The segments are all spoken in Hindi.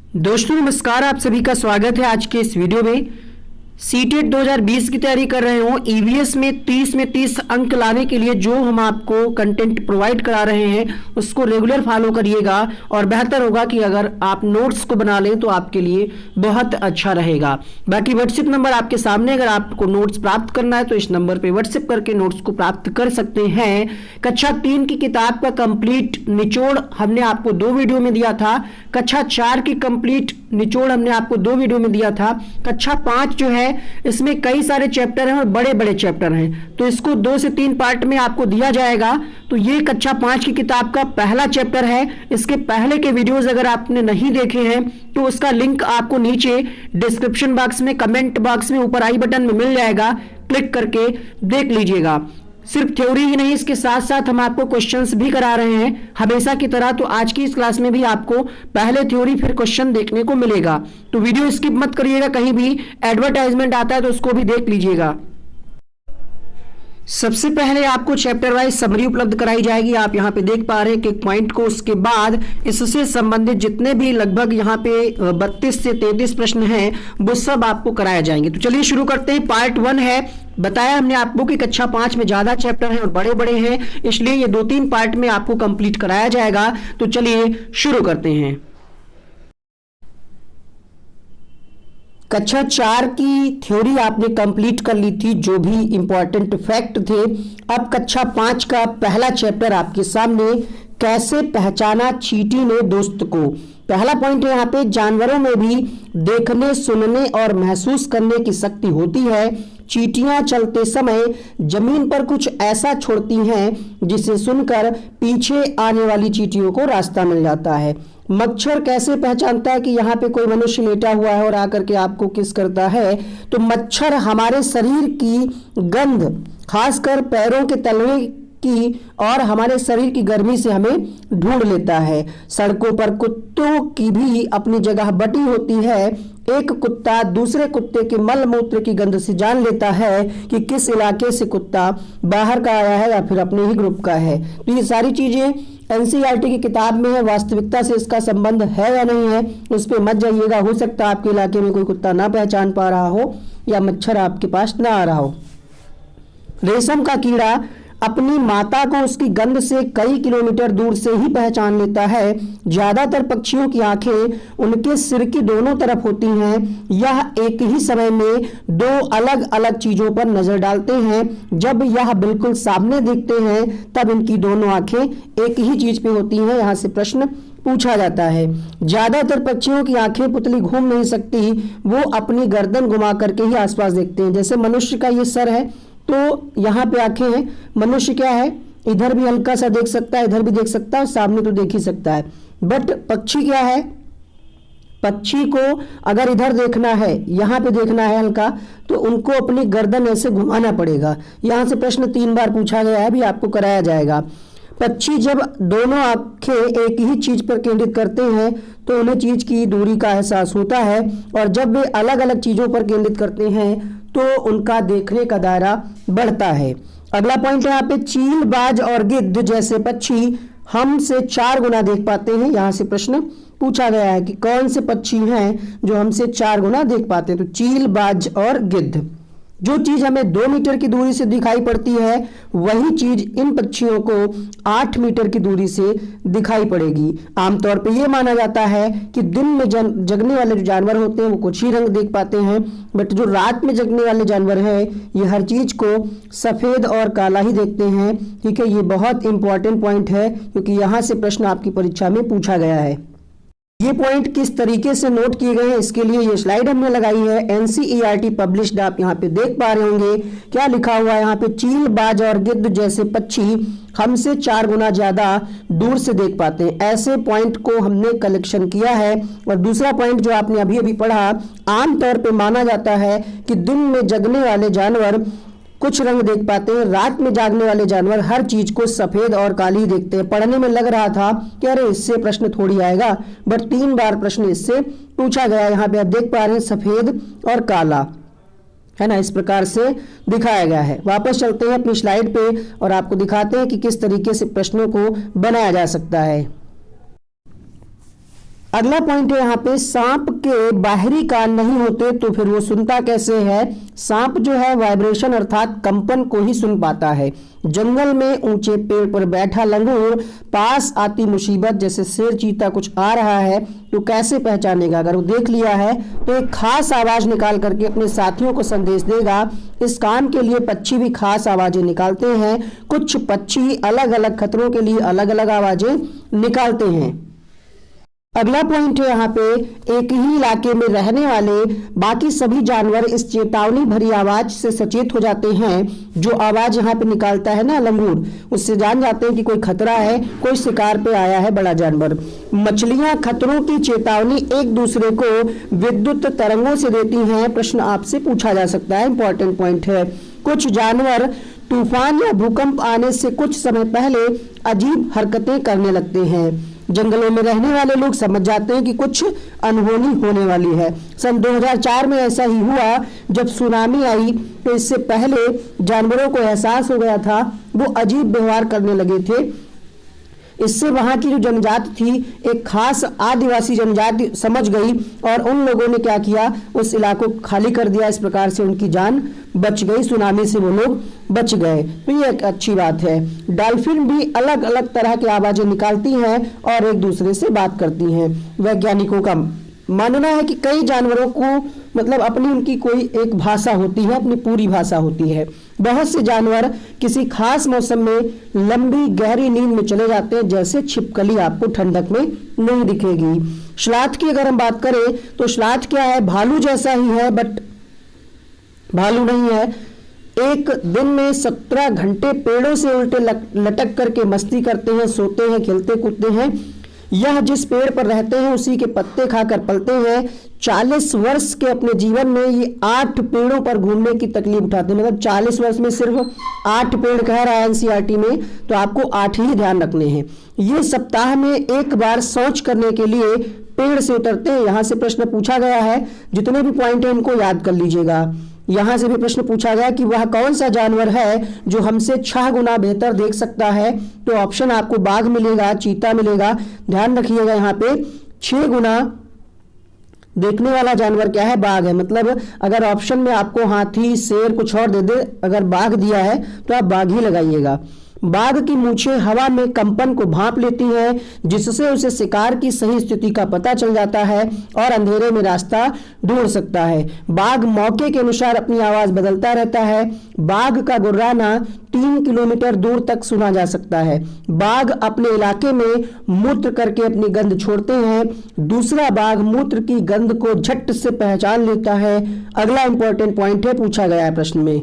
दोस्तों नमस्कार, आप सभी का स्वागत है आज के इस वीडियो में। सीटेट 2020 की तैयारी कर रहे हो, ईवीएस में 30 अंक लाने के लिए जो हम आपको कंटेंट प्रोवाइड करा रहे हैं उसको रेगुलर फॉलो करिएगा और बेहतर होगा कि अगर आप नोट्स को बना लें तो आपके लिए बहुत अच्छा रहेगा। बाकी व्हाट्सएप नंबर आपके सामने, अगर आपको नोट्स प्राप्त करना है तो इस नंबर पर व्हाट्सएप करके नोट्स को प्राप्त कर सकते हैं। कक्षा 3 की किताब का कंप्लीट निचोड़ हमने आपको 2 वीडियो में दिया था। कक्षा 4 की कंप्लीट निचोड़ हमने आपको 2 वीडियो में दिया था। कक्षा 5 जो है इसमें कई सारे चैप्टर हैं और बड़े बड़े चैप्टर हैं, तो इसको 2 से 3 पार्ट में आपको दिया जाएगा। तो ये कक्षा 5 की किताब का पहला चैप्टर है। इसके पहले के वीडियोस अगर आपने नहीं देखे हैं तो उसका लिंक आपको नीचे डिस्क्रिप्शन बॉक्स में, कमेंट बॉक्स में, ऊपर आई बटन में मिल जाएगा, क्लिक करके देख लीजिएगा। सिर्फ थ्योरी ही नहीं, इसके साथ साथ हम आपको क्वेश्चंस भी करा रहे हैं हमेशा की तरह। तो आज की इस क्लास में भी आपको पहले थ्योरी फिर क्वेश्चन देखने को मिलेगा, तो वीडियो स्किप मत करिएगा। कहीं भी एडवर्टाइजमेंट आता है तो उसको भी देख लीजिएगा। सबसे पहले आपको चैप्टर वाइज समरी उपलब्ध कराई जाएगी। आप यहाँ पे देख पा रहे हैं कि पॉइंट को, उसके बाद इससे संबंधित जितने भी लगभग यहाँ पे 32 से 33 प्रश्न हैं वो सब आपको कराए जाएंगे। तो चलिए शुरू करते हैं। पार्ट 1 है। बताया हमने आपको कि कक्षा 5 में ज्यादा चैप्टर हैं और बड़े बड़े हैं, इसलिए ये 2-3 पार्ट में आपको कंप्लीट कराया जाएगा। तो चलिए शुरू करते हैं। कक्षा 4 की थ्योरी आपने कंप्लीट कर ली थी, जो भी इंपॉर्टेंट फैक्ट थे। अब कक्षा 5 का पहला चैप्टर आपके सामने, कैसे पहचाना चींटी ने दोस्त को। पहला पॉइंट है यहाँ पे, जानवरों में भी देखने, सुनने और महसूस करने की शक्ति होती है। चींटियां चलते समय जमीन पर कुछ ऐसा छोड़ती हैं जिसे सुनकर पीछे आने वाली चींटियों को रास्ता मिल जाता है। मच्छर कैसे पहचानता है कि यहाँ पे कोई मनुष्य लेटा हुआ है और आकर के आपको किस करता है? तो मच्छर हमारे शरीर की गंध, खासकर पैरों के तलवे की और हमारे शरीर की गर्मी से हमें ढूंढ लेता है। सड़कों पर कुत्तों की भी अपनी जगह बटी होती है। एक कुत्ता दूसरे कुत्ते के मल मूत्र की गंध से जान लेता है कि किस इलाके से कुत्ता बाहर का आया है या फिर अपने ही ग्रुप का है। तो ये सारी चीजें एनसीईआरटी की किताब में है, वास्तविकता से इसका संबंध है या नहीं है उस पर मत जाइएगा। हो सकता है आपके इलाके में कोई कुत्ता ना पहचान पा रहा हो या मच्छर आपके पास ना आ रहा हो। रेशम का कीड़ा अपनी माता को उसकी गंध से कई किलोमीटर दूर से ही पहचान लेता है। ज्यादातर पक्षियों की आंखें उनके सिर की दोनों तरफ होती हैं। यह एक ही समय में 2 अलग अलग चीजों पर नजर डालते हैं। जब यह बिल्कुल सामने देखते हैं तब इनकी दोनों आंखें एक ही चीज पे होती हैं। यहाँ से प्रश्न पूछा जाता है। ज्यादातर पक्षियों की आंखें पुतली घूम नहीं सकती, वो अपनी गर्दन घुमा करके ही आसपास देखते हैं। जैसे मनुष्य का ये सर है तो यहाँ पे आंखें हैं। मनुष्य क्या है, इधर भी हल्का सा देख सकता है, इधर भी देख सकता है और सामने तो देख ही सकता है। बट पक्षी क्या है, पक्षी को अगर इधर देखना है, यहाँ पे देखना है हल्का, तो उनको अपनी गर्दन ऐसे घुमाना पड़ेगा। यहाँ से प्रश्न 3 बार पूछा गया है, भी आपको कराया जाएगा। पक्षी जब दोनों आंखें एक ही चीज पर केंद्रित करते हैं तो उन्हें चीज की दूरी का एहसास होता है, और जब वे अलग अलग चीजों पर केंद्रित करते हैं तो उनका देखने का दायरा बढ़ता है। अगला पॉइंट है यहाँ पे, चील, बाज और गिद्ध जैसे पक्षी हमसे 4 गुना देख पाते हैं। यहाँ से प्रश्न पूछा गया है कि कौन से पक्षी हैं जो हमसे 4 गुना देख पाते हैं। तो चील, बाज और गिद्ध। जो चीज हमें 2 मीटर की दूरी से दिखाई पड़ती है वही चीज इन पक्षियों को 8 मीटर की दूरी से दिखाई पड़ेगी। आमतौर पे ये माना जाता है कि दिन में जगने वाले जो जानवर होते हैं वो कुछ ही रंग देख पाते हैं, बट जो रात में जगने वाले जानवर हैं ये हर चीज को सफेद और काला ही देखते हैं। ठीक है, ये बहुत इंपॉर्टेंट पॉइंट है क्योंकि यहाँ से प्रश्न आपकी परीक्षा में पूछा गया है। ये पॉइंट किस तरीके से नोट किए गए हैं इसके लिए ये स्लाइड हमने लगाई है, एनसीईआरटी पब्लिश्ड। आप यहाँ पे देख पा रहे होंगे क्या लिखा हुआ है यहाँ पे, चील, बाज और गिद्ध जैसे पक्षी हमसे 4 गुना ज्यादा दूर से देख पाते हैं। ऐसे पॉइंट को हमने कलेक्शन किया है। और दूसरा पॉइंट जो आपने अभी अभी पढ़ा, आमतौर पर माना जाता है कि दिन में जगने वाले जानवर कुछ रंग देख पाते हैं, रात में जागने वाले जानवर हर चीज को सफेद और काली देखते हैं। पढ़ने में लग रहा था कि अरे इससे प्रश्न थोड़ी आएगा, बट 3 बार प्रश्न इससे पूछा गया। यहाँ पे आप देख पा रहे हैं सफेद और काला, है ना, इस प्रकार से दिखाया गया है। वापस चलते हैं अपनी स्लाइड पे और आपको दिखाते हैं कि किस तरीके से प्रश्नों को बनाया जा सकता है। अगला पॉइंट है यहाँ पे, सांप के बाहरी कान नहीं होते तो फिर वो सुनता कैसे है? सांप जो है वाइब्रेशन अर्थात कंपन को ही सुन पाता है। जंगल में ऊंचे पेड़ पर बैठा लंगूर पास आती मुसीबत जैसे शेर चीता कुछ आ रहा है तो कैसे पहचानेगा? अगर वो देख लिया है तो एक खास आवाज निकाल करके अपने साथियों को संदेश देगा। इस काम के लिए पक्षी भी खास आवाजें निकालते हैं। कुछ पक्षी अलग अलग खतरों के लिए अलग अलग आवाजें निकालते हैं। अगला पॉइंट है यहाँ पे, एक ही इलाके में रहने वाले बाकी सभी जानवर इस चेतावनी भरी आवाज से सचेत हो जाते हैं। जो आवाज यहाँ पे निकालता है ना लंगूर, उससे जान जाते हैं कि कोई खतरा है, कोई शिकार पे आया है बड़ा जानवर। मछलियां खतरों की चेतावनी एक दूसरे को विद्युत तरंगों से देती हैं। प्रश्न आपसे पूछा जा सकता है, इंपॉर्टेंट पॉइंट है। कुछ जानवर तूफान या भूकंप आने से कुछ समय पहले अजीब हरकतें करने लगते हैं। जंगलों में रहने वाले लोग समझ जाते हैं कि कुछ अनहोनी होने वाली है। सन 2004 में ऐसा ही हुआ जब सुनामी आई, तो इससे पहले जानवरों को एहसास हो गया था, वो अजीब व्यवहार करने लगे थे। इससे वहां की जो जनजाति थी, एक खास आदिवासी जनजाति समझ गई और उन लोगों ने क्या किया, उस इलाको को खाली कर दिया। इस प्रकार से उनकी जान बच गई, सुनामी से वो लोग बच गए। तो ये एक अच्छी बात है। डॉल्फिन भी अलग अलग तरह की आवाजें निकालती हैं और एक दूसरे से बात करती हैं। वैज्ञानिकों का मानना है कि कई जानवरों को मतलब अपनी उनकी कोई एक भाषा होती है, अपनी पूरी भाषा होती है। बहुत से जानवर किसी खास मौसम में लंबी गहरी नींद में चले जाते हैं, जैसे छिपकली आपको ठंडक में नहीं दिखेगी। श्लाथ की अगर हम बात करें तो श्लाथ क्या है? भालू जैसा ही है, बट भालू नहीं है। एक दिन में 17 घंटे पेड़ों से उल्टे लटक करके मस्ती करते हैं, सोते हैं, खेलते कूदते हैं। यह जिस पेड़ पर रहते हैं उसी के पत्ते खाकर पलते हैं। 40 वर्ष के अपने जीवन में ये 8 पेड़ों पर घूमने की तकलीफ उठाते हैं। मतलब 40 वर्ष में सिर्फ 8 पेड़ कह रहा है एनसीईआरटी में, तो आपको 8 ही ध्यान रखने हैं। ये सप्ताह में एक बार शौच करने के लिए पेड़ से उतरते हैं। यहाँ से प्रश्न पूछा गया है, जितने भी पॉइंट है इनको याद कर लीजिएगा। यहां से भी प्रश्न पूछा गया कि वह कौन सा जानवर है जो हमसे 6 गुना बेहतर देख सकता है, तो ऑप्शन आपको बाघ मिलेगा, चीता मिलेगा। ध्यान रखिएगा यहाँ पे 6 गुना देखने वाला जानवर क्या है? बाघ है। मतलब अगर ऑप्शन में आपको हाथी, शेर कुछ और दे दे, अगर बाघ दिया है तो आप बाघ ही लगाइएगा। बाघ की मूछें हवा में कंपन को भांप लेती हैं, जिससे उसे शिकार की सही स्थिति का पता चल जाता है और अंधेरे में रास्ता ढूंढ सकता है। बाघ मौके के अनुसार अपनी आवाज बदलता रहता है। बाघ का गुर्राना 3 किलोमीटर दूर तक सुना जा सकता है। बाघ अपने इलाके में मूत्र करके अपनी गंध छोड़ते हैं। दूसरा बाघ मूत्र की गंध को झट से पहचान लेता है। अगला इंपॉर्टेंट पॉइंट है, पूछा गया है प्रश्न में।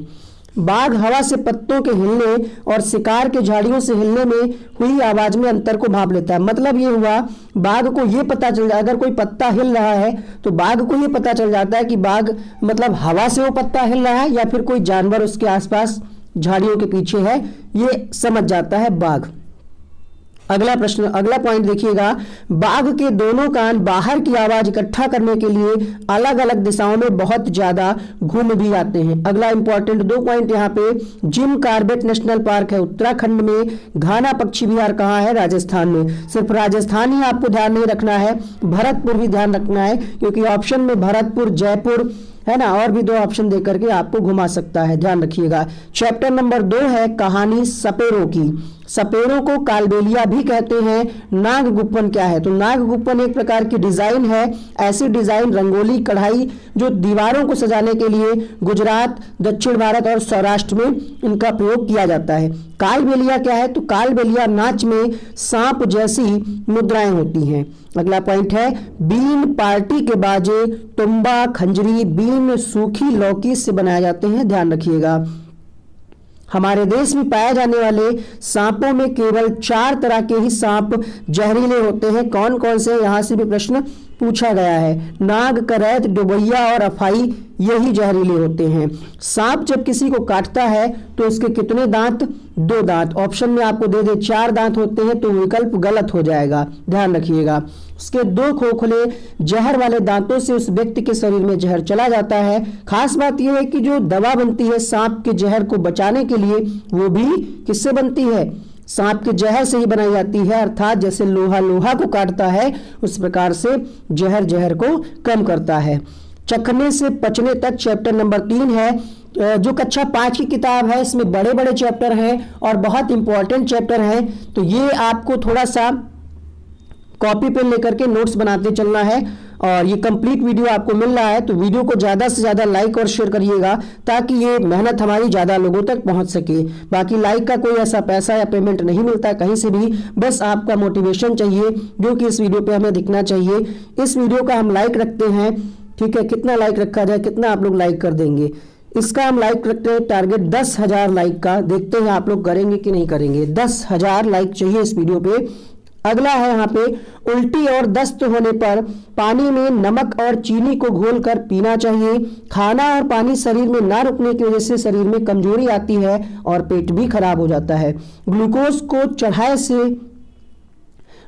बाघ हवा से पत्तों के हिलने और शिकार के झाड़ियों से हिलने में हुई आवाज में अंतर को भांप लेता है। मतलब ये हुआ, बाघ को ये पता चल जाए, अगर कोई पत्ता हिल रहा है तो बाघ को ये पता चल जाता है कि बाघ मतलब हवा से वो पत्ता हिल रहा है या फिर कोई जानवर उसके आसपास झाड़ियों के पीछे है, ये समझ जाता है बाघ। अगला प्रश्न, अगला पॉइंट देखिएगा, बाघ के दोनों कान बाहर की आवाज इकट्ठा करने के लिए अलग अलग दिशाओं में बहुत ज्यादा घूम भी जाते हैं। अगला इंपॉर्टेंट 2 पॉइंट यहाँ पे, जिम कॉर्बेट नेशनल पार्क है उत्तराखंड में। घाना पक्षी विहार कहाँ है? राजस्थान में। सिर्फ राजस्थान ही आपको ध्यान नहीं रखना है, भरतपुर भी ध्यान रखना है, क्योंकि ऑप्शन में भरतपुर, जयपुर है ना, और भी 2 ऑप्शन देकर के आपको घुमा सकता है, ध्यान रखिएगा। चैप्टर नंबर 2 है कहानी सपेरों की। सपेरों को कालबेलिया भी कहते हैं। नागगुप्पन क्या है? तो नागगुप्पन एक प्रकार की डिजाइन है। ऐसी डिजाइन रंगोली, कढ़ाई जो दीवारों को सजाने के लिए गुजरात, दक्षिण भारत और सौराष्ट्र में इनका प्रयोग किया जाता है। कालबेलिया क्या है? तो कालबेलिया नाच में सांप जैसी मुद्राएं होती हैं। अगला पॉइंट है, बीन पार्टी के बाजे, तुम्बा, खंजरी, बीन सूखी लौकी से बनाए जाते हैं, ध्यान रखिएगा। हमारे देश में पाए जाने वाले सांपों में केवल 4 तरह के ही सांप जहरीले होते हैं। कौन कौन से? यहाँ से भी प्रश्न पूछा गया है। नाग, करैत, डुबैया और अफाई, यही जहरीले होते हैं। सांप जब किसी को काटता है तो उसके कितने दांत? 2 दांत। ऑप्शन में आपको दे दे 4 दांत होते हैं तो विकल्प गलत हो जाएगा, ध्यान रखिएगा। उसके 2 खोखले जहर वाले दांतों से उस व्यक्ति के शरीर में जहर चला जाता है। खास बात यह है कि जो दवा बनती है सांप के जहर को बचाने के लिए, वो भी किससे बनती है? सांप के जहर से ही बनाई जाती है, अर्थात जैसे लोहा लोहा को काटता है उस प्रकार से जहर जहर को कम करता है। चखने से पचने तक चैप्टर नंबर 3 है, जो कक्षा 5 की किताब है। इसमें बड़े बड़े चैप्टर हैं और बहुत इंपॉर्टेंट चैप्टर हैं, तो ये आपको थोड़ा सा कॉपी पेन लेकर के नोट्स बनाते चलना है। और ये कंप्लीट वीडियो आपको मिल रहा है तो वीडियो को ज़्यादा से ज़्यादा लाइक और शेयर करिएगा ताकि ये मेहनत हमारी ज़्यादा लोगों तक पहुंच सके। बाकी लाइक का कोई ऐसा पैसा या पेमेंट नहीं मिलता है कहीं से भी, बस आपका मोटिवेशन चाहिए जो कि इस वीडियो पे हमें दिखना चाहिए। इस वीडियो का हम लाइक रखते हैं, ठीक है, कितना लाइक रखा जाए, कितना आप लोग लाइक कर देंगे। इसका हम लाइक रखते हैं टारगेट 10,000 लाइक का, देखते हैं आप लोग करेंगे कि नहीं करेंगे। 10,000 लाइक चाहिए इस वीडियो पे। अगला है यहाँ पे, उल्टी और दस्त होने पर पानी में नमक और चीनी को घोलकर पीना चाहिए। खाना और पानी शरीर में ना रुकने की वजह से शरीर में कमजोरी आती है और पेट भी खराब हो जाता है। ग्लूकोज को चढ़ाए से,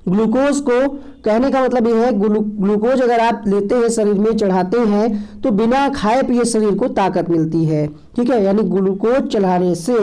ग्लूकोज को कहने का मतलब यह है ग्लूकोज अगर आप लेते हैं शरीर में चढ़ाते हैं तो बिना खाए पिए शरीर को ताकत मिलती है, ठीक है। यानी ग्लूकोज चढ़ाने से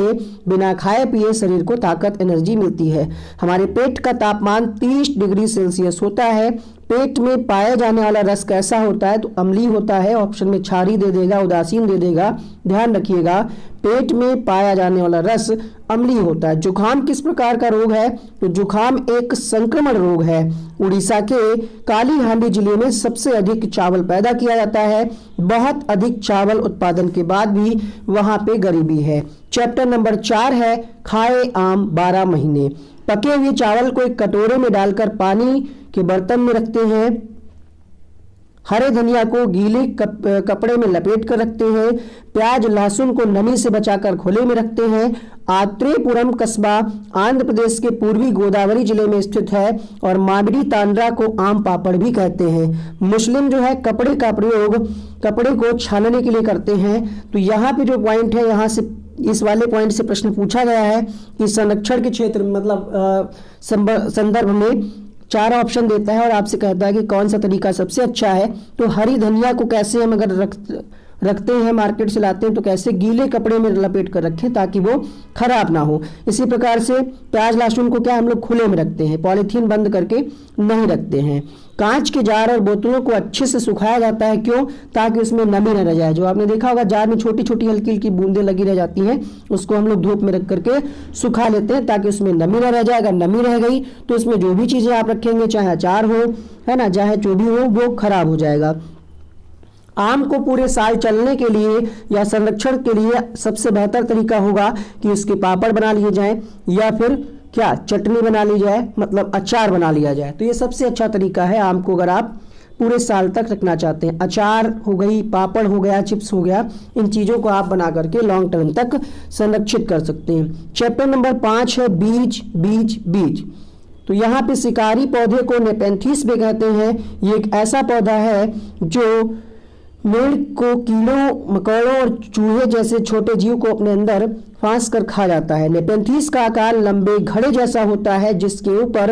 बिना खाए पिए शरीर को ताकत एनर्जी मिलती है। हमारे पेट का तापमान 30 डिग्री सेल्सियस होता है। पेट में पाया जाने वाला रस कैसा होता है तो अम्लीय होता है। ऑप्शन में क्षारीय दे देगा, उदासीन दे देगा, ध्यान रखिएगा। पेट में पाया जाने वाला रस अम्लीय होता है। जुखाम किस प्रकार का रोग है तो जुखाम एक संक्रमण रोग है। उड़ीसा के काली हांडी जिले में सबसे अधिक चावल पैदा किया जाता है। बहुत अधिक चावल उत्पादन के बाद भी वहां पे गरीबी है। चैप्टर नंबर 4 है, खाए आम 12 महीने। पके हुए चावल को एक कटोरे में डालकर पानी के बर्तन में रखते हैं। हरे धनिया को गीले कपड़े में लपेट कर रखते हैं। प्याज लहसुन को नमी से बचाकर खुले में रखते हैं। आत्रेयपुरम कस्बा आंध्र प्रदेश के पूर्वी गोदावरी जिले में स्थित है और मामिडी तांड्रा को आम पापड़ भी कहते हैं। मुस्लिम जो है कपड़े का प्रयोग कपड़े को छानने के लिए करते हैं। तो यहाँ पे जो पॉइंट है, यहाँ से इस वाले पॉइंट से प्रश्न पूछा गया है कि संरक्षण के क्षेत्र में मतलब संदर्भ में 4 ऑप्शन देता है और आपसे कहता है कि कौन सा तरीका सबसे अच्छा है। तो हरी धनिया को कैसे हम अगर रखते हैं, मार्केट से लाते हैं तो कैसे गीले कपड़े में लपेट कर रखें ताकि वो खराब ना हो। इसी प्रकार से प्याज लहसुन को क्या हम लोग खुले में रखते हैं, पॉलीथीन बंद करके नहीं रखते हैं। कांच के जार और बोतलों को अच्छे से सुखाया जाता है, क्यों? ताकि उसमें नमी न रह जाए। जो आपने देखा होगा जार में छोटी छोटी हल्की हल्की बूंदें लगी रह जाती हैं, उसको हम लोग धूप में रख करके सुखा लेते हैं ताकि उसमें नमी न रह जाए। अगर नमी रह गई तो उसमें जो भी चीजें आप रखेंगे, चाहे अचार हो, है ना, चाहे जो भी हो, वो खराब हो जाएगा। आम को पूरे साल चलने के लिए या संरक्षण के लिए सबसे बेहतर तरीका होगा कि उसके पापड़ बना लिए जाएं या फिर क्या चटनी बना ली जाए, मतलब अचार बना लिया जाए। तो ये सबसे अच्छा तरीका है आम को अगर आप पूरे साल तक रखना चाहते हैं। अचार हो गई, पापड़ हो गया, चिप्स हो गया, इन चीज़ों को आप बना करके लॉन्ग टर्म तक संरक्षित कर सकते हैं। चैप्टर नंबर 5 है, बीज बीज बीज। तो यहाँ पे शिकारी पौधे को नेपेंथिस भी कहते हैं। ये एक ऐसा पौधा है जो मेड़ को कीड़ों मकोड़ों और चूहे जैसे छोटे जीव को अपने अंदर फांस कर खा जाता है। नेपेंथिस का आकार लंबे घड़े जैसा होता है जिसके ऊपर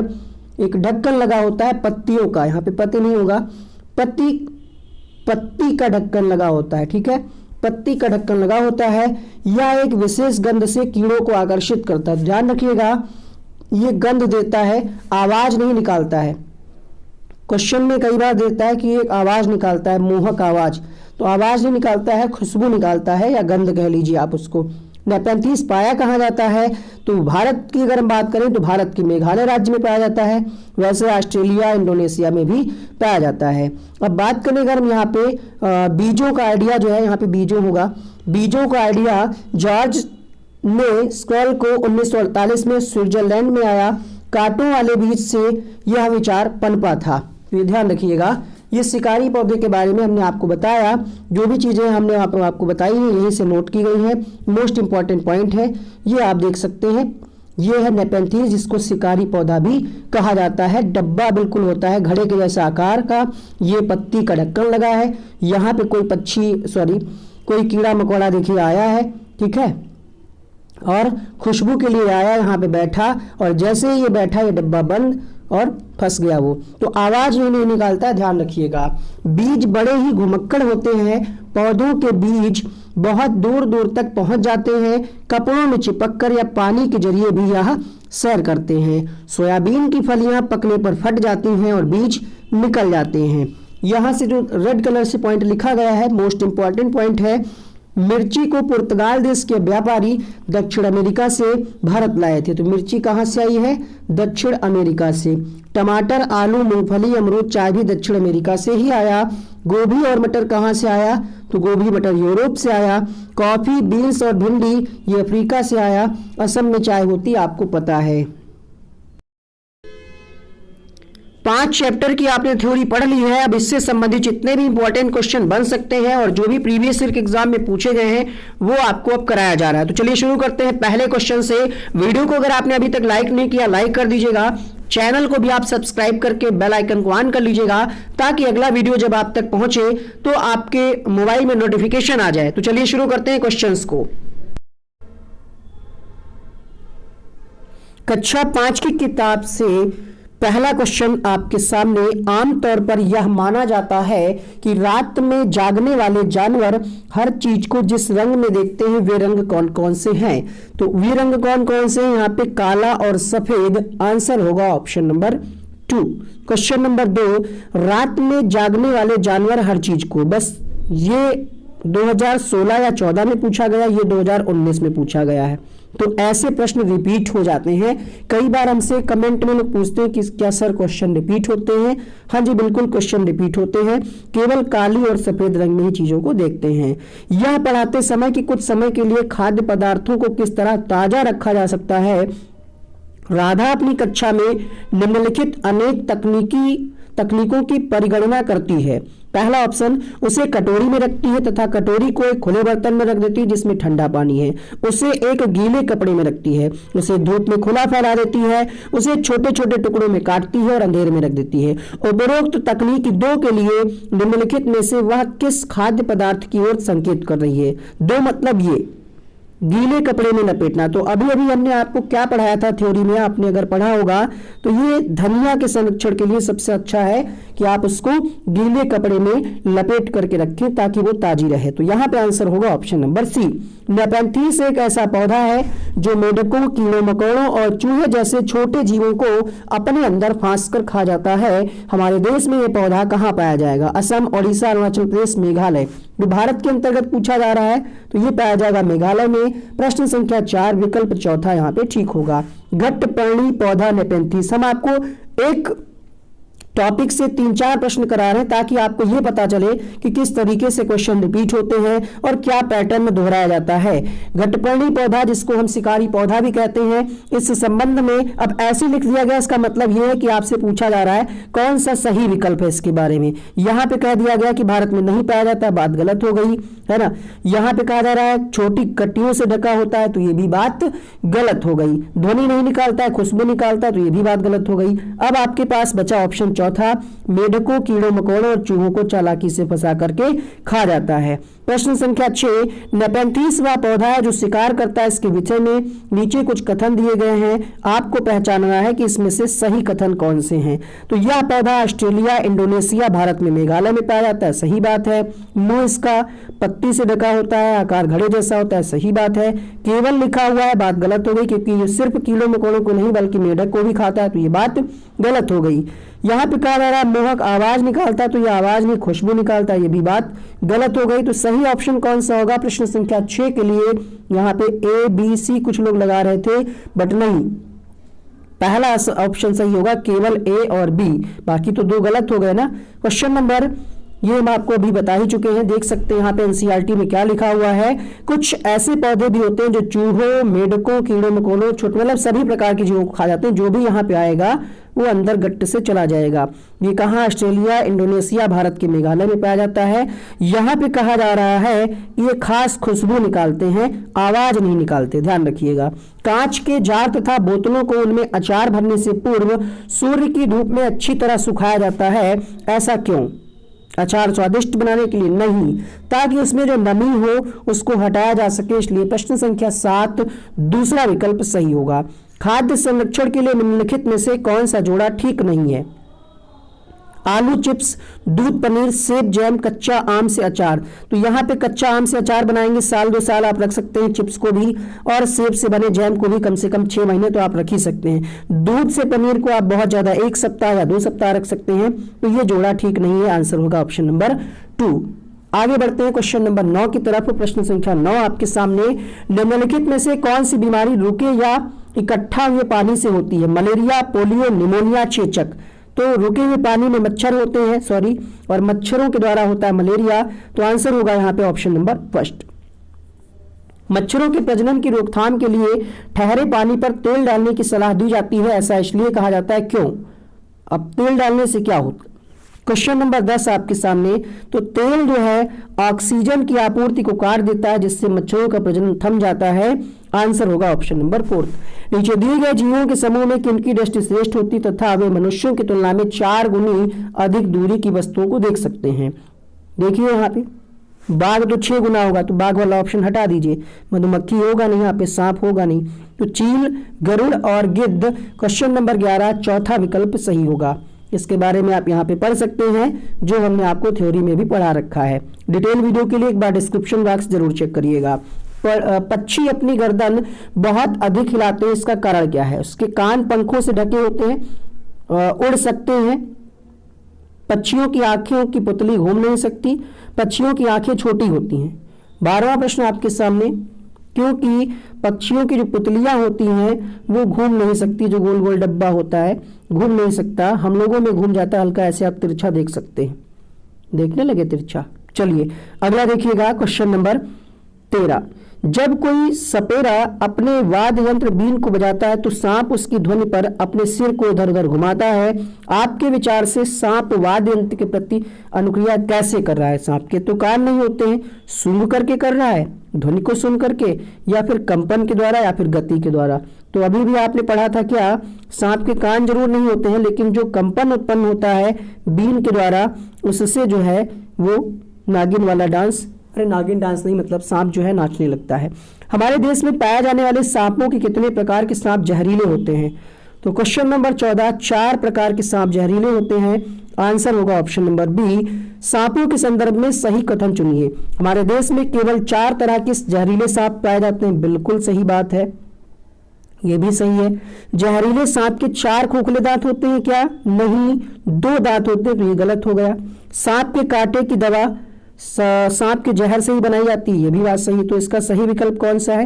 एक ढक्कन लगा होता है पत्तियों का। यहाँ पे पत्ती नहीं होगा, पत्ती का ढक्कन लगा होता है, ठीक है, पत्ती का ढक्कन लगा होता है। यह एक विशेष गंध से कीड़ों को आकर्षित करता है। ध्यान रखिएगा, ये गंध देता है, आवाज नहीं निकालता है। क्वेश्चन में कई बार देता है कि एक आवाज निकालता है, मोहक आवाज, तो आवाज नहीं निकालता है, खुशबू निकालता है या गंध कह लीजिए आप उसको। नेपेंथिस पाया कहाँ जाता है तो भारत की अगर हम बात करें तो भारत के मेघालय राज्य में पाया जाता है। वैसे ऑस्ट्रेलिया इंडोनेशिया में भी पाया जाता है। अब बात करें अगर हम यहाँ पे बीजों का आइडिया जो है, यहाँ पे बीजों होगा, बीजों का आइडिया जॉर्ज ने स्क्वेल को 1948 में स्विट्जरलैंड में आया। कांटों वाले बीज से यह विचार पनपा था। ये ध्यान रखिएगा, ये शिकारी पौधे के बारे में हमने आपको बताया। जो भी चीज़ें हमने आपको बताई हैं यहीं से नोट की गई हैं। मोस्ट इंपॉर्टेंट पॉइंट है ये, आप देख सकते हैं। ये है नेपेंथिस, जिसको शिकारी पौधा भी कहा जाता है। डब्बा बिल्कुल होता है घड़े के जैसा आकार का। ये पत्ती का ढक्कन लगा है। यहाँ पे कोई कीड़ा मकोड़ा देखिए आया है, ठीक है, और खुशबू के लिए आया, यहाँ पे बैठा, और जैसे ही ये बैठा ये डब्बा बंद और फंस गया वो, तो आवाज नहीं निकालता है, ध्यान रखिएगा। बीज बड़े ही घुमक्कड़ होते हैं। पौधों के बीज बहुत दूर दूर तक पहुंच जाते हैं। कपड़ों में चिपक कर या पानी के जरिए भी यह सैर करते हैं। सोयाबीन की फलियां पकने पर फट जाती हैं और बीज निकल जाते हैं। यहाँ से जो रेड कलर से पॉइंट लिखा गया है, मोस्ट इंपॉर्टेंट पॉइंट है, मिर्ची को पुर्तगाल देश के व्यापारी दक्षिण अमेरिका से भारत लाए थे। तो मिर्ची कहाँ से आई है? दक्षिण अमेरिका से। टमाटर, आलू, मूंगफली, अमरूद, चाय भी दक्षिण अमेरिका से ही आया। गोभी और मटर कहाँ से आया? तो गोभी मटर यूरोप से आया। कॉफी, बीन्स और भिंडी ये अफ्रीका से आया। असम में चाय होती आपको पता है। 5 चैप्टर की आपने थ्योरी पढ़ ली है। अब इससे संबंधित जितने भी इंपॉर्टेंट क्वेश्चन बन सकते हैं और जो भी प्रीवियस ईयर के एग्जाम में पूछे गए हैं वो आपको अब कराया जा रहा है। तो चलिए शुरू करते हैं पहले क्वेश्चन से। वीडियो को अगर आपने अभी तक लाइक नहीं किया, लाइक कर दीजिएगा। चैनल को भी आप सब्सक्राइब करके बेल आइकन को ऑन कर लीजिएगा ताकि अगला वीडियो जब आप तक पहुंचे तो आपके मोबाइल में नोटिफिकेशन आ जाए। तो चलिए शुरू करते हैं क्वेश्चंस को। कक्षा 5 की किताब से पहला क्वेश्चन आपके सामने। आमतौर पर यह माना जाता है कि रात में जागने वाले जानवर हर चीज को जिस रंग में देखते हैं वे रंग कौन कौन से हैं? तो वे रंग कौन कौन से हैं? यहाँ पे काला और सफेद आंसर होगा ऑप्शन नंबर 2। क्वेश्चन नंबर 2, रात में जागने वाले जानवर हर चीज को, बस ये 2016 या 14 में पूछा गया, ये 2019 में पूछा गया है। तो ऐसे प्रश्न रिपीट हो जाते हैं। कई बार हमसे कमेंट में लोग पूछते हैं कि क्या सर क्वेश्चन रिपीट होते हैं? हाँ जी बिल्कुल, क्वेश्चन रिपीट होते हैं। केवल काली और सफेद रंग में ही चीजों को देखते हैं। यह पढ़ाते समय कि कुछ समय के लिए खाद्य पदार्थों को किस तरह ताजा रखा जा सकता है। राधा अपनी कक्षा में निम्नलिखित अनेक तकनीकों की परिगणना करती है। पहला ऑप्शन, उसे कटोरी में रखती है तथा कटोरी को एक खुले बर्तन में रख देती है जिसमें ठंडा पानी है। उसे एक गीले कपड़े में रखती है। उसे धूप में खुला फैला देती है। उसे छोटे छोटे टुकड़ों में काटती है और अंधेरे में रख देती है। उपरोक्त तकनीक 2 के लिए निम्नलिखित में से वह किस खाद्य पदार्थ की ओर संकेत कर रही है? 2 मतलब ये गीले कपड़े में लपेटना। तो अभी अभी हमने आपको क्या पढ़ाया था थ्योरी में, आपने अगर पढ़ा होगा तो ये धनिया के संरक्षण के लिए सबसे अच्छा है कि आप उसको गीले कपड़े में लपेट करके रखें ताकि वो ताजी रहे। तो यहाँ पे आंसर होगा ऑप्शन नंबर सी। नेपेंथीस एक ऐसा पौधा है जो मेढकों, कीड़ों मकोड़ों और चूहे जैसे छोटे जीवों को अपने अंदर फांस कर खा जाता है। हमारे देश में ये पौधा कहाँ पाया जाएगा? असम, ओडिशा, अरुणाचल प्रदेश, मेघालय। जो भारत के अंतर्गत पूछा जा रहा है तो ये पाया जाएगा मेघालय में। प्रश्न संख्या 4 विकल्प चौथा यहाँ पे ठीक होगा। घट्टपर्णी पौधा नेपेंथीस। हम आपको एक टॉपिक से 3-4 प्रश्न करा रहे हैं ताकि आपको यह पता चले कि किस तरीके से क्वेश्चन रिपीट होते हैं और क्या पैटर्न में दोहराया जाता है। घट्टपर्णी पौधा जिसको हम शिकारी पौधा भी कहते हैं, इस संबंध में अब ऐसे लिख दिया गया, इसका मतलब यह है कि आपसे पूछा जा रहा है कौन सा सही विकल्प है इसके बारे में। यहाँ पे कह दिया गया कि भारत में नहीं पाया जाता, बात गलत हो गई है ना। यहाँ पे कहा जा रहा है छोटी कट्टियों से ढका होता है, तो ये भी बात गलत हो गई। ध्वनि नहीं निकालता है, खुशबू निकालता है, तो ये भी बात गलत हो गई। अब आपके पास बचा ऑप्शन चौथा, मेढकों, कीड़ों मकोड़ों और चूहों को चालाकी से फंसा करके खा जाता है। प्रश्न संख्या 6, नेपेंथीस वह पौधा है जो शिकार करता है। इसके विषय में नीचे कुछ कथन दिए गए हैं, आपको पहचानना है कि इसमें से सही कथन कौन से हैं। तो यह पौधा ऑस्ट्रेलिया, इंडोनेशिया, भारत में मेघालय में पाया जाता है, सही बात है। मुंह इसका पत्ती से ढका होता है, आकार घड़े जैसा होता है, सही बात है। केवल लिखा हुआ है, बात गलत हो गई क्योंकि ये सिर्फ कीड़ों मकोड़ों को नहीं बल्कि मेढक को भी खाता है, तो ये बात गलत हो गई। यहाँ पे कहा जा रहा है मोहक आवाज निकालता है, तो ये आवाज नहीं खुशबू निकालता है, ये भी बात गलत हो गई। तो सही ऑप्शन कौन सा होगा प्रश्न संख्या 6 के लिए? यहाँ पे A, B, C कुछ लोग लगा रहे थे बट नहीं, पहला ऑप्शन सही होगा, केवल A और B, बाकी तो 2 गलत हो गए ना। क्वेश्चन नंबर ये हम आपको अभी बता ही चुके हैं, देख सकते हैं यहाँ पे एनसीईआरटी में क्या लिखा हुआ है। कुछ ऐसे पौधे भी होते हैं जो चूहों, मेढकों, कीड़ों मकोड़ों, छोटे मतलब सभी प्रकार के जीवों को खा जाते हैं। जो भी यहाँ पे आएगा वो अंदर गट्ट से चला जाएगा। ये कहाँ? ऑस्ट्रेलिया, इंडोनेशिया, भारत के मेघालय में पाया जाता है। यहाँ पे कहा जा रहा है ये खास खुशबू निकालते हैं, आवाज नहीं निकालते, ध्यान रखिएगा। कांच के जार तथा बोतलों को उनमें अचार भरने से पूर्व सूर्य की धूप में अच्छी तरह सुखाया जाता है, ऐसा क्यों? अचार स्वादिष्ट बनाने के लिए? नहीं, ताकि उसमें जो नमी हो उसको हटाया जा सके, इसलिए प्रश्न संख्या 7 दूसरा विकल्प सही होगा। खाद्य संरक्षण के लिए निम्नलिखित में से कौन सा जोड़ा ठीक नहीं है? आलू चिप्स, दूध पनीर, सेब जैम, कच्चा आम से अचार। तो यहाँ पे कच्चा आम से अचार बनाएंगे, साल 2 साल आप रख सकते हैं चिप्स को भी, और सेब से बने जैम को भी कम से कम 6 महीने तो आप रख ही सकते हैं। दूध से पनीर को आप बहुत ज्यादा 1 सप्ताह या 2 सप्ताह रख सकते हैं। तो ये जोड़ा ठीक नहीं है, आंसर होगा ऑप्शन नंबर 2। आगे बढ़ते हैं क्वेश्चन नंबर 9 की तरफ। प्रश्न संख्या 9 आपके सामने, निम्नलिखित में से कौन सी बीमारी रुके या इकट्ठा हुए पानी से होती है? मलेरिया, पोलियो, निमोनिया, चेचक। तो रुके हुए पानी में मच्छर होते हैं, और मच्छरों के द्वारा होता है मलेरिया। तो आंसर होगा यहाँ पे ऑप्शन नंबर 1। मच्छरों के प्रजनन की रोकथाम के लिए ठहरे पानी पर तेल डालने की सलाह दी जाती है, ऐसा इसलिए कहा जाता है, क्यों? अब तेल डालने से क्या होता है? क्वेश्चन नंबर 10 आपके सामने। तो तेल जो है ऑक्सीजन की आपूर्ति को काट देता है, जिससे मच्छरों का प्रजनन थम जाता है। आंसर होगा ऑप्शन नंबर 4। नीचे दिए गए जीवों के समूह में किनकी दृष्टि श्रेष्ठ होती तथा वे मनुष्यों की तुलना में 4 गुनी अधिक दूरी की वस्तुओं को देख सकते हैं? देखिए यहाँ पे बाघ तो 6 गुना होगा, तो बाघ वाला ऑप्शन हटा दीजिए। मधुमक्खी होगा नहीं, यहाँ पे सांप होगा नहीं, तो चील, गरुड़ और गिद्ध। क्वेश्चन नंबर 11 चौथा विकल्प सही होगा। इसके बारे में आप यहाँ पे पढ़ सकते हैं, जो हमने आपको थ्योरी में भी पढ़ा रखा है। डिटेल वीडियो के लिए एक बार डिस्क्रिप्शन बॉक्स जरूर चेक करिएगा। पक्षी अपनी गर्दन बहुत अधिक हिलाते हैं, इसका कारण क्या है? उसके कान पंखों से ढके होते हैं, उड़ सकते हैं। पक्षियों की आंखों की पुतली घूम नहीं सकती, पक्षियों की आंखें छोटी होती हैं। 12वां प्रश्न आपके सामने, क्योंकि पक्षियों की जो पुतलियां होती हैं वो घूम नहीं सकती, जो गोल गोल डब्बा होता है घूम नहीं सकता, हम लोगों में घूम जाता है हल्का, ऐसे आप तिरछा देख सकते हैं। देखने लगे तिरछा? चलिए अगला देखिएगा, क्वेश्चन नंबर 13। जब कोई सपेरा अपने वाद्य यंत्र बीन को बजाता है तो सांप उसकी ध्वनि पर अपने सिर को इधर उधर घुमाता है। आपके विचार से सांप वाद्य यंत्र के प्रति अनुक्रिया कैसे कर रहा है? सांप के तो कान नहीं होते हैं, सूंघ करके कर रहा है, ध्वनि को सुन करके, या फिर कंपन के द्वारा, या फिर गति के द्वारा। तो अभी भी आपने पढ़ा था क्या, सांप के कान जरूर नहीं होते हैं, लेकिन जो कंपन उत्पन्न होता है बीन के द्वारा, उससे जो है वो नागिन वाला डांस, अरे नागिन डांस नहीं, मतलब सांप जो है नाचने लगता है। हमारे देश में पाए जाने वाले सांपों के कितने प्रकार के सांप जहरीले होते हैं? तो क्वेश्चन नंबर 14 4 प्रकार के सांप जहरीले होते हैं। आंसर होगा ऑप्शन नंबर बी। सांपों के संदर्भ में सही कथन चुनिए। हमारे देश में केवल 4 तरह के जहरीले सांप पाए जाते हैं, बिल्कुल सही बात है, ये भी सही है। जहरीले सांप के 4 खोखले दांत होते हैं क्या? नहीं, 2 दांत होते हैं, तो ये गलत हो गया। सांप के कांटे की दवा सांप के जहर से ही बनाई जाती है, ये भी बात सही। तो इसका सही विकल्प कौन सा है?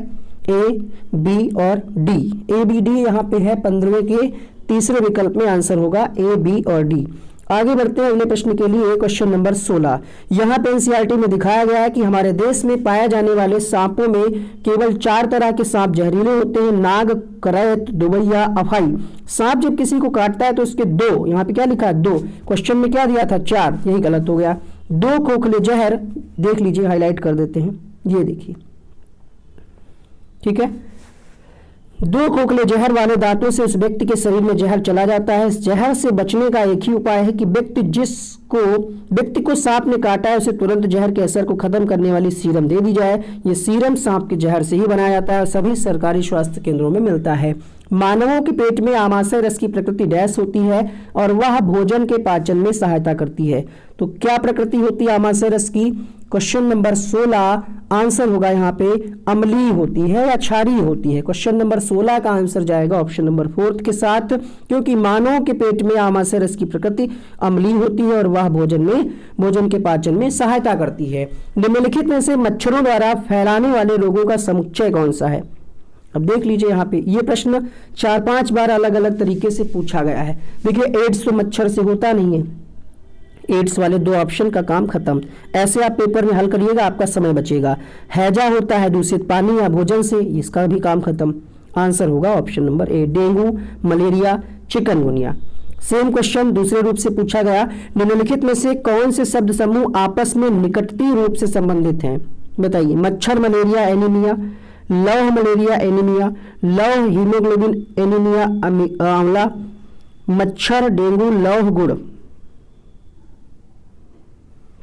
ए, बी और डी। ए, बी, डी यहाँ पे है 15वें के तीसरे विकल्प में आंसर होगा ए, बी और डी। आगे बढ़ते हैं अगले प्रश्न के लिए, क्वेश्चन नंबर 16। यहाँ पे एनसीईआरटी में दिखाया गया है कि हमारे देश में पाए जाने वाले सांपों में केवल 4 तरह के सांप जहरीले होते हैं, नाग, करैत, दुबैया, अफाई। सांप जब किसी को काटता है तो उसके 2, यहाँ पे क्या लिखा है 2, क्वेश्चन में क्या दिया था 4, यही गलत हो गया। 2 खोखले जहर, देख लीजिए, हाईलाइट कर देते हैं, ये देखिए, ठीक है। 2 खोखले जहर वाले दांतों से उस व्यक्ति के शरीर में जहर चला जाता है। इस जहर से बचने का एक ही उपाय है कि व्यक्ति को सांप ने काटा है, उसे तुरंत जहर के असर को खत्म करने वाली सीरम दे दी जाए। ये सीरम सांप के जहर से ही बनाया जाता है और सभी सरकारी स्वास्थ्य केंद्रों में मिलता है। मानवों के पेट में आमाशय रस की प्रकृति डैश होती है और वह भोजन के पाचन में सहायता करती है। तो क्या प्रकृति होती है आमाशय रस की? क्वेश्चन नंबर 16 आंसर होगा यहाँ पे अम्लीय होती है या क्षारीय होती है। क्वेश्चन नंबर 16 का आंसर जाएगा ऑप्शन नंबर 4 के साथ, क्योंकि मानवों के पेट में आमाशय रस की प्रकृति अम्लीय होती है और वह भोजन के पाचन में सहायता करती है। निम्नलिखित में से मच्छरों द्वारा फैलाने वाले रोगों का समुच्चय कौन सा है? अब देख लीजिए, यहाँ पे ये प्रश्न 4-5 बार अलग अलग तरीके से पूछा गया है। देखिए, एड्स तो मच्छर से होता नहीं है, एड्स वाले 2 ऑप्शन का काम खत्म। ऐसे आप पेपर में हल करिएगा, आपका समय बचेगा। हैजा होता है दूषित पानी या भोजन से, इसका भी काम खत्म। आंसर होगा option number A, dengue, malaria, chikungunya. Same question दूसरे रूप से पूछा गया, निम्नलिखित में से कौन से शब्द समूह आपस में निकटती रूप से संबंधित हैं? बताइए। मच्छर मलेरिया एनीमिया, लौह मलेरिया एनीमिया, लौह हीमोग्लोबिन एनीमिया आंवला, मच्छर डेंगू लौह गुड़।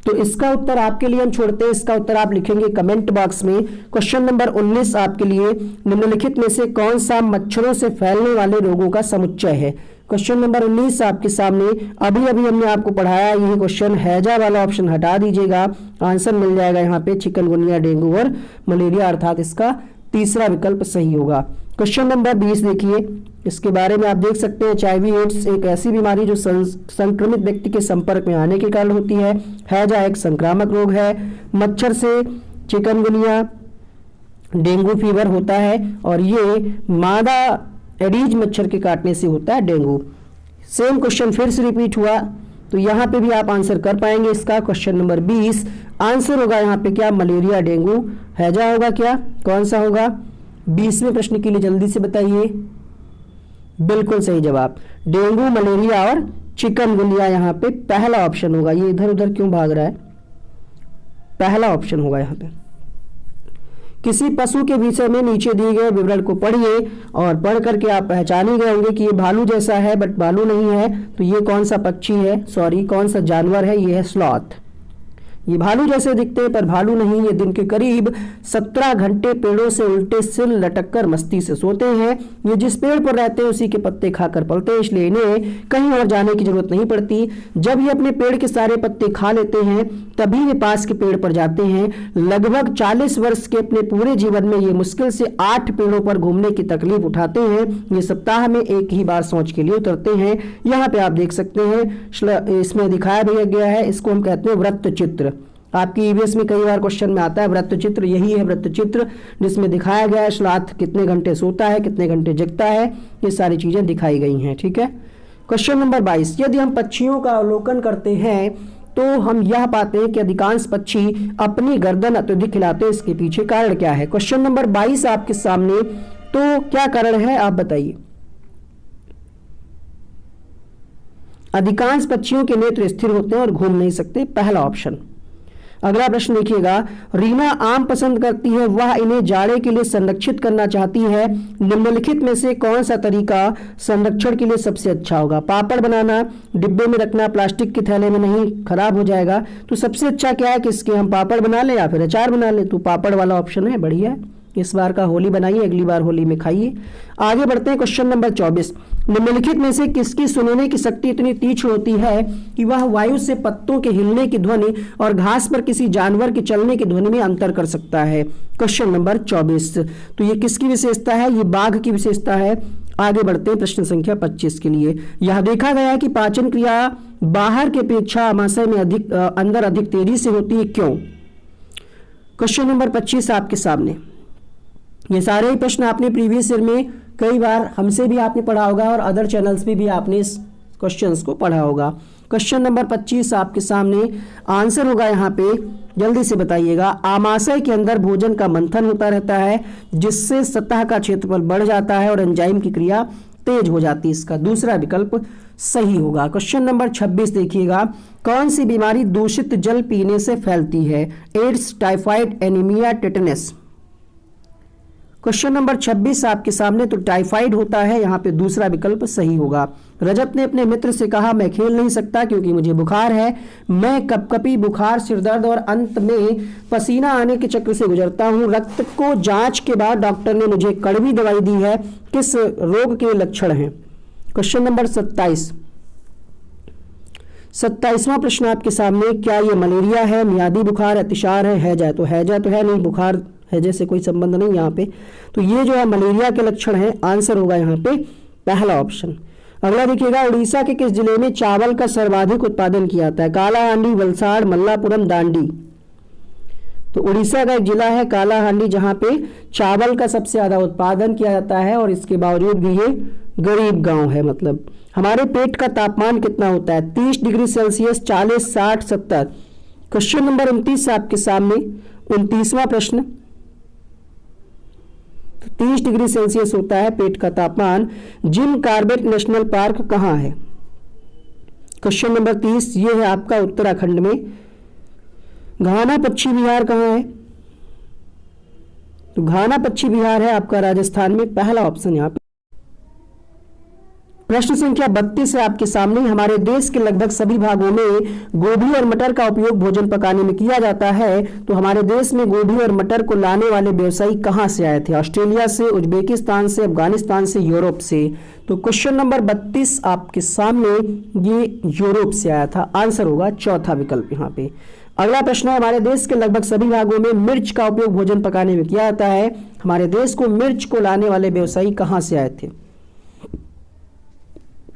तो इसका उत्तर आपके लिए हम छोड़ते हैं, इसका उत्तर आप लिखेंगे कमेंट बॉक्स में। क्वेश्चन नंबर 19 आपके लिए, निम्नलिखित में से कौन सा मच्छरों से फैलने वाले रोगों का समुच्चय है। क्वेश्चन नंबर 19 आपके सामने, अभी अभी हमने आपको पढ़ाया यही क्वेश्चन, हैजा वाला ऑप्शन हटा दीजिएगा, आंसर मिल जाएगा यहाँ पे चिकनगुनिया, डेंगू और मलेरिया, अर्थात इसका तीसरा विकल्प सही होगा। क्वेश्चन नंबर 20 देखिए, इसके बारे में आप देख सकते हैं, HIV एड्स एक ऐसी बीमारी जो संक्रमित व्यक्ति के संपर्क में आने के कारण होती है। हैजा एक संक्रामक रोग है। मच्छर से चिकनगुनिया, डेंगू फीवर होता है और ये मादा एडीज मच्छर के काटने से होता है डेंगू। सेम क्वेश्चन फिर से रिपीट हुआ, तो यहाँ पे भी आप आंसर कर पाएंगे इसका। क्वेश्चन नंबर 20 आंसर होगा यहाँ पे क्या, मलेरिया, डेंगू, हैजा होगा क्या, कौन सा होगा। 20वें प्रश्न के लिए जल्दी से बताइए। बिल्कुल सही जवाब, डेंगू, मलेरिया और चिकनगुनिया यहाँ पे पहला ऑप्शन होगा। ये इधर उधर क्यों भाग रहा है, पहला ऑप्शन होगा यहाँ पे। किसी पशु के विषय में नीचे दिए गए विवरण को पढ़िए और पढ़ करके आप पहचान ही गए होंगे कि ये भालू जैसा है, बट भालू नहीं है। तो ये कौन सा पक्षी है, सॉरी कौन सा जानवर है, ये है स्लॉथ। ये भालू जैसे दिखते हैं पर भालू नहीं। ये दिन के करीब 17 घंटे पेड़ों से उल्टे सिर लटक कर मस्ती से सोते हैं। ये जिस पेड़ पर रहते हैं उसी के पत्ते खाकर पलते हैं, इसलिए इन्हें कहीं और जाने की जरूरत नहीं पड़ती। जब ये अपने पेड़ के सारे पत्ते खा लेते हैं तभी वे पास के पेड़ पर जाते हैं। लगभग 40 वर्ष के अपने पूरे जीवन में ये मुश्किल से 8 पेड़ों पर घूमने की तकलीफ उठाते हैं। ये सप्ताह में एक ही बार सोच के लिए उतरते हैं। यहाँ पे आप देख सकते हैं, इसमें दिखाया भी गया है, इसको हम कहते हैं वृत्त चित्र। आपकी ईवीएस में कई बार क्वेश्चन में आता है वृत्त चित्र, यही है वृत्त चित्र जिसमें दिखाया गया है स्लॉथ कितने घंटे सोता है, कितने घंटे जगता है, ये सारी चीजें दिखाई गई हैं। ठीक है। क्वेश्चन नंबर 22, यदि हम पक्षियों का अवलोकन करते हैं तो हम यह पाते हैं कि अधिकांश पक्षी अपनी गर्दन अत्यधिक हिलाते हैं, इसके पीछे कारण क्या है। क्वेश्चन नंबर 22 आपके सामने, तो क्या कारण है आप बताइए। अधिकांश पक्षियों के नेत्र स्थिर होते हैं और घूम नहीं सकते, पहला ऑप्शन। अगला प्रश्न देखिएगा, रीना आम पसंद करती है, वह इन्हें जाड़े के लिए संरक्षित करना चाहती है। निम्नलिखित में से कौन सा तरीका संरक्षण के लिए सबसे अच्छा होगा। पापड़ बनाना, डिब्बे में रखना, प्लास्टिक के थैले में नहीं, खराब हो जाएगा। तो सबसे अच्छा क्या है कि इसके हम पापड़ बना लें या फिर अचार बना लें, तो पापड़ वाला ऑप्शन है, बढ़िया है। इस बार का होली बनाइए, अगली बार होली में खाइए। आगे बढ़ते हैं, क्वेश्चन नंबर 24, निम्नलिखित में से किसकी सुनने की शक्ति इतनी तीक्ष्ण होती है कि वह वायु से पत्तों के हिलने की ध्वनि और घास पर किसी जानवर के चलने की ध्वनि में अंतर कर सकता है। क्वेश्चन नंबर 24, तो ये किसकी विशेषता है, ये बाघ की विशेषता है। आगे बढ़ते हैं प्रश्न संख्या 25 के लिए। यह देखा गया है कि पाचन क्रिया बाहर की अपेक्षा आमाशय में अंदर अधिक तेजी से होती है, क्यों। क्वेश्चन नंबर 25 आपके सामने। ये सारे ही प्रश्न आपने प्रीवियस ईयर में कई बार हमसे भी आपने पढ़ा होगा और अदर चैनल्स पे भी आपने इस क्वेश्चंस को पढ़ा होगा। क्वेश्चन नंबर 25 आपके सामने, आंसर होगा यहाँ पे, जल्दी से बताइएगा। आमाशय के अंदर भोजन का मंथन होता रहता है जिससे सतह का क्षेत्रफल बढ़ जाता है और एंजाइम की क्रिया तेज हो जाती है, इसका दूसरा विकल्प सही होगा। क्वेश्चन नंबर 26 देखिएगा, कौन सी बीमारी दूषित जल पीने से फैलती है। AIDS, typhoid, anaemia, tetanus. Question number 26 आपके सामने, तो टाइफाइड होता है, यहाँ पे दूसरा विकल्प सही होगा। रजत ने अपने मित्र से कहा, मैं खेल नहीं सकता क्योंकि मुझे बुखार है। मैं कपकपी, बुखार, सिरदर्द और अंत में पसीना आने के चक्र से गुजरता हूँ। रक्त को जांच के बाद डॉक्टर ने मुझे कड़वी दवाई दी है, किस रोग के लक्षण हैं। क्वेश्चन नंबर 27, 27वां प्रश्न आपके सामने, क्या ये मलेरिया है, मियादी बुखार, अतिसार है, हैजा। तो हैजा तो है नहीं, बुखार हैजे से कोई संबंध नहीं यहाँ पे। तो ये जो है मलेरिया के लक्षण है, आंसर होगा यहाँ पे पहला ऑप्शन। अगला देखिएगा, उड़ीसा के किस जिले में चावल का सर्वाधिक उत्पादन किया जाता है। कालाहांडी, वलसाड़, मल्लापुरम, दांडी। तो उड़ीसा का एक जिला है कालाहांडी जहाँ पे चावल का सबसे ज्यादा उत्पादन किया जाता है और इसके बावजूद भी ये गरीब गांव है। मतलब हमारे पेट का तापमान कितना होता है, 30 डिग्री सेल्सियस, 40, 60, 70। क्वेश्चन नंबर 29 आपके सामने, 29वां प्रश्न, 30 डिग्री सेल्सियस होता है पेट का तापमान। जिम कॉर्बेट नेशनल पार्क कहाँ है। क्वेश्चन नंबर 30, ये है आपका उत्तराखंड में। घाना पक्षी विहार कहाँ है, तो घाना पक्षी विहार है आपका राजस्थान में, पहला ऑप्शन यहाँ पे। प्रश्न संख्या 32 है आपके सामने। हमारे देश के लगभग सभी भागों में गोभी और मटर का उपयोग भोजन पकाने में किया जाता है। तो हमारे देश में गोभी और मटर को लाने वाले व्यवसायी कहां से आए थे? ऑस्ट्रेलिया से, उज्बेकिस्तान से, अफगानिस्तान से, यूरोप से। तो क्वेश्चन नंबर 32 आपके सामने ये यूरोप से आया था। आंसर होगा चौथा विकल्प यहाँ पे। अगला प्रश्न है, हमारे देश के लगभग सभी भागों में मिर्च का उपयोग भोजन पकाने में किया जाता है। हमारे देश को मिर्च को लाने वाले व्यवसायी कहां से आए थे?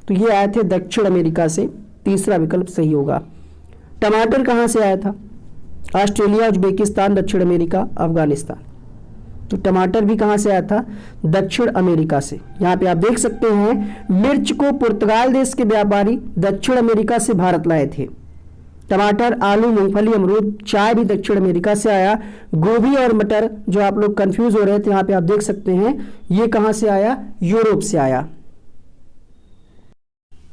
तो ये आए थे दक्षिण अमेरिका से। तीसरा विकल्प सही होगा। टमाटर कहां से आया था? ऑस्ट्रेलिया, उज्बेकिस्तान, दक्षिण अमेरिका, अफगानिस्तान। तो टमाटर भी कहां से आया था? दक्षिण अमेरिका से। यहां पे आप देख सकते हैं मिर्च को पुर्तगाल देश के व्यापारी दक्षिण अमेरिका से भारत लाए थे। टमाटर, आलू, मूंगफली, अमरूद, चाय भी दक्षिण अमेरिका से आया। गोभी और मटर जो आप लोग कंफ्यूज हो रहे थे, यहां पे आप देख सकते हैं ये कहां से आया? यूरोप से आया।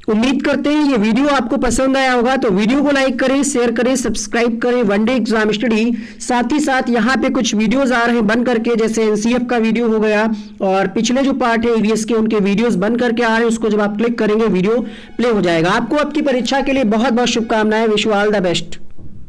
उम्मीद करते हैं ये वीडियो आपको पसंद आया होगा। तो वीडियो को लाइक करें, शेयर करें, सब्सक्राइब करें। वनडे एग्जाम स्टडी, साथ ही साथ यहाँ पे कुछ वीडियोस आ रहे हैं बन करके, जैसे एनसीएफ का वीडियो हो गया और पिछले जो पार्ट है ईवीएस के उनके वीडियोस बन करके आ रहे हैं। उसको जब आप क्लिक करेंगे वीडियो प्ले हो जाएगा। आपको आपकी परीक्षा के लिए बहुत बहुत शुभकामनाएं। Wish you all the best.